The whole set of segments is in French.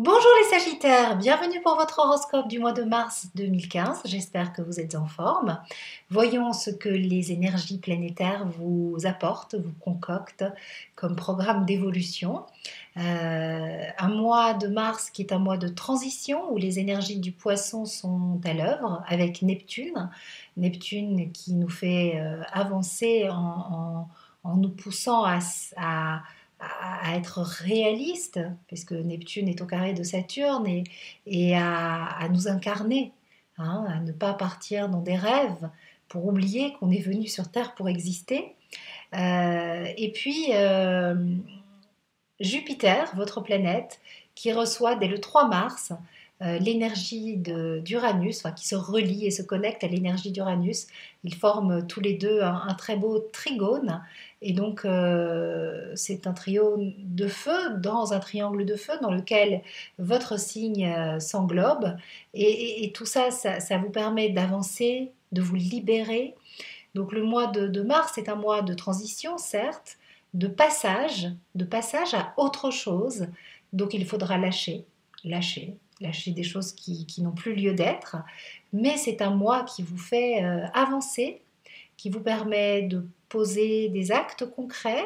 Bonjour les Sagittaires, bienvenue pour votre horoscope du mois de mars 2015. J'espère que vous êtes en forme. Voyons ce que les énergies planétaires vous apportent, vous concoctent comme programme d'évolution. Un mois de mars qui est un mois de transition où les énergies du poisson sont à l'œuvre avec Neptune. Neptune qui nous fait avancer en nous poussant à être réaliste, puisque Neptune est au carré de Saturne, et à nous incarner, hein, à ne pas partir dans des rêves pour oublier qu'on est venu sur Terre pour exister. Et puis Jupiter, votre planète, qui reçoit dès le 3 mars l'énergie d'Uranus, enfin, qui se relie et se connecte à l'énergie d'Uranus. Ils forment tous les deux un très beau trigone. Et donc, c'est un trio de feu dans un triangle de feu dans lequel votre signe s'englobe. Et tout ça, ça vous permet d'avancer, de vous libérer. Donc, le mois de mars est un mois de transition, certes, de passage à autre chose. Donc, il faudra lâcher des choses qui n'ont plus lieu d'être. Mais c'est un mois qui vous fait avancer, qui vous permet de poser des actes concrets,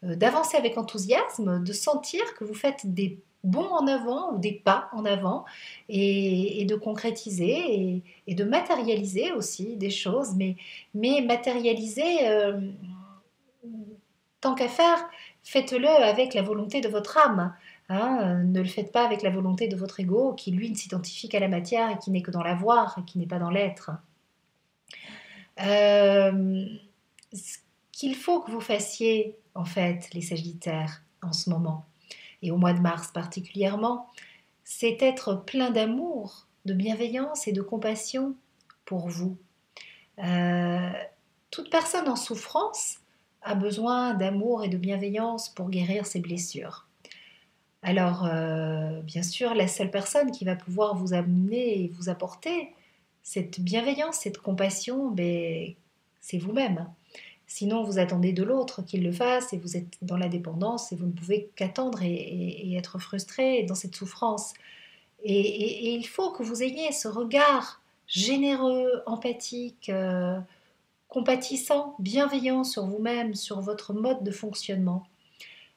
d'avancer avec enthousiasme, de sentir que vous faites des bons en avant ou des pas en avant et de concrétiser et de matérialiser aussi des choses, mais matérialiser, tant qu'à faire, faites-le avec la volonté de votre âme. Hein, ne le faites pas avec la volonté de votre ego qui, lui, ne s'identifie qu'à la matière et qui n'est que dans l'avoir et qui n'est pas dans l'être. Ce qu'il faut que vous fassiez, en fait, les Sagittaires, en ce moment, et au mois de mars particulièrement, c'est être plein d'amour, de bienveillance et de compassion pour vous. Euh, Toute personne en souffrance a besoin d'amour et de bienveillance pour guérir ses blessures. Alors, bien sûr, la seule personne qui va pouvoir vous amener et vous apporter cette bienveillance, cette compassion, ben, c'est vous-même. Sinon, vous attendez de l'autre qu'il le fasse et vous êtes dans la dépendance et vous ne pouvez qu'attendre et être frustré dans cette souffrance. Et il faut que vous ayez ce regard généreux, empathique, compatissant, bienveillant sur vous-même, sur votre mode de fonctionnement.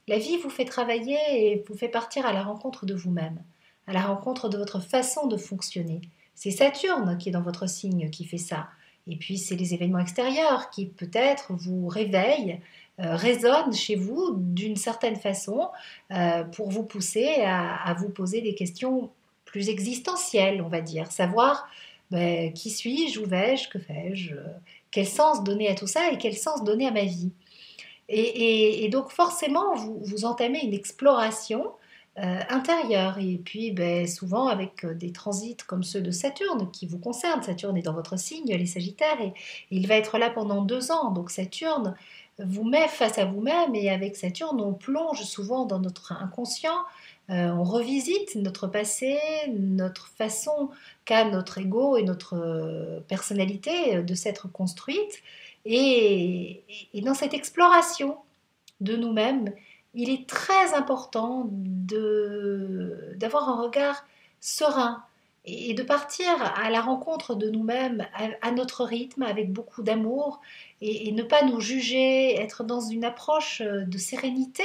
La vie vous fait travailler et vous fait partir à la rencontre de vous-même, à la rencontre de votre façon de fonctionner. C'est Saturne qui est dans votre signe qui fait ça. Et puis c'est les événements extérieurs qui peut-être vous réveillent, résonnent chez vous d'une certaine façon pour vous pousser à vous poser des questions plus existentielles, on va dire. Savoir ben, qui suis-je, où vais-je, que fais-je, quel sens donner à tout ça et quel sens donner à ma vie. Et donc forcément, vous entamez une exploration intérieure. Et puis ben, souvent avec des transits comme ceux de Saturne qui vous concernent. Saturne est dans votre signe, les Sagittaires, et il va être là pendant 2 ans. Donc Saturne vous met face à vous-même et avec Saturne, on plonge souvent dans notre inconscient. On revisite notre passé, notre façon qu'a notre ego et notre personnalité de s'être construite. Et dans cette exploration de nous-mêmes, il est très important d'avoir un regard serein et de partir à la rencontre de nous-mêmes à notre rythme, avec beaucoup d'amour, et ne pas nous juger, être dans une approche de sérénité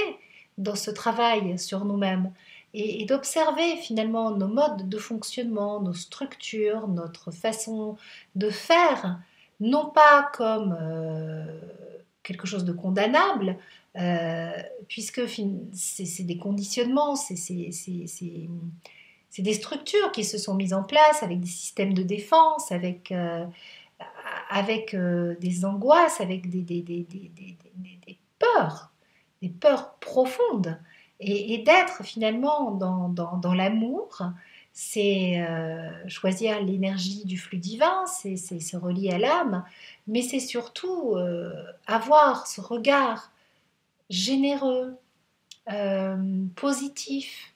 dans ce travail sur nous-mêmes, et d'observer finalement nos modes de fonctionnement, nos structures, notre façon de faire, non pas comme quelque chose de condamnable, puisque c'est des conditionnements, c'est des structures qui se sont mises en place avec des systèmes de défense, avec des angoisses, avec des peurs profondes. Et d'être finalement dans l'amour, c'est choisir l'énergie du flux divin, c'est se relier à l'âme, mais c'est surtout avoir ce regard généreux, positif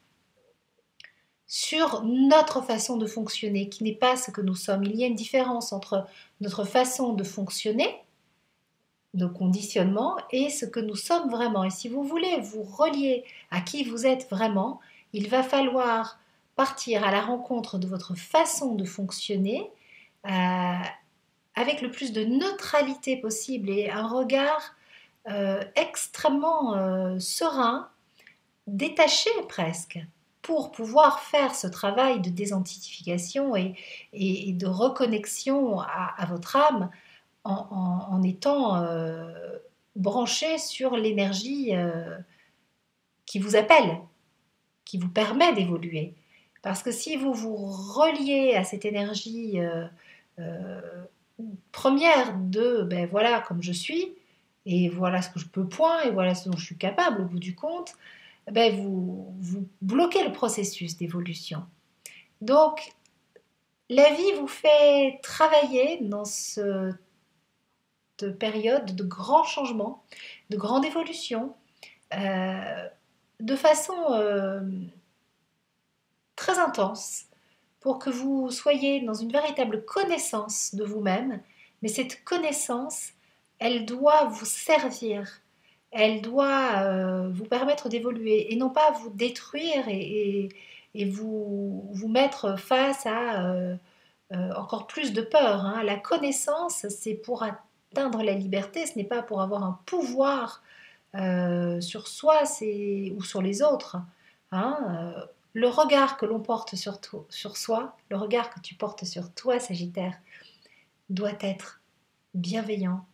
sur notre façon de fonctionner, qui n'est pas ce que nous sommes. Il y a une différence entre notre façon de fonctionner, nos conditionnements, et ce que nous sommes vraiment. Et si vous voulez vous relier à qui vous êtes vraiment, il va falloir partir à la rencontre de votre façon de fonctionner avec le plus de neutralité possible et un regard extrêmement serein, détaché presque, pour pouvoir faire ce travail de désidentification et de reconnexion à votre âme en étant branché sur l'énergie qui vous appelle, qui vous permet d'évoluer. Parce que si vous vous reliez à cette énergie euh, première de ben voilà comme je suis, et voilà ce que je peux point, et voilà ce dont je suis capable au bout du compte, ben vous bloquez le processus d'évolution. Donc, la vie vous fait travailler dans cette période de grands changements, de grande évolution, euh, de façon très intense, pour que vous soyez dans une véritable connaissance de vous-même, mais cette connaissance, elle doit vous servir, elle doit vous permettre d'évoluer et non pas vous détruire et vous mettre face à encore plus de peur. Hein. La connaissance, c'est pour atteindre la liberté, ce n'est pas pour avoir un pouvoir sur soi ou sur les autres. Hein. Le regard que l'on porte sur soi, le regard que tu portes sur toi, Sagittaire, doit être bienveillant.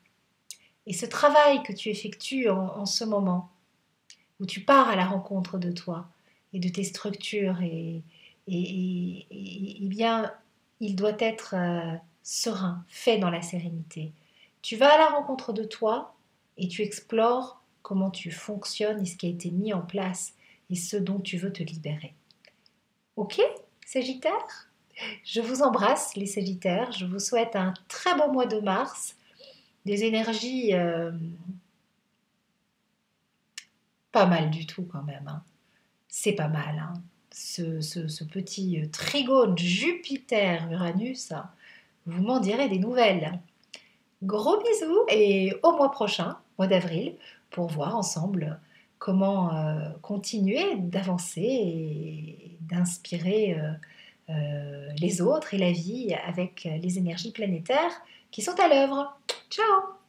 Et ce travail que tu effectues en ce moment, où tu pars à la rencontre de toi et de tes structures, et bien, il doit être serein, fait dans la sérénité. Tu vas à la rencontre de toi et tu explores comment tu fonctionnes et ce qui a été mis en place et ce dont tu veux te libérer. Ok, Sagittaire? Je vous embrasse, les Sagittaires. Je vous souhaite un très beau mois de mars, des énergies pas mal du tout quand même. Hein. C'est pas mal. Hein. Ce petit trigone Jupiter-Uranus, vous m'en direz des nouvelles. Gros bisous et au mois prochain, mois d'avril, pour voir ensemble comment continuer d'avancer et d'inspirer les autres et la vie avec les énergies planétaires qui sont à l'œuvre. Ciao!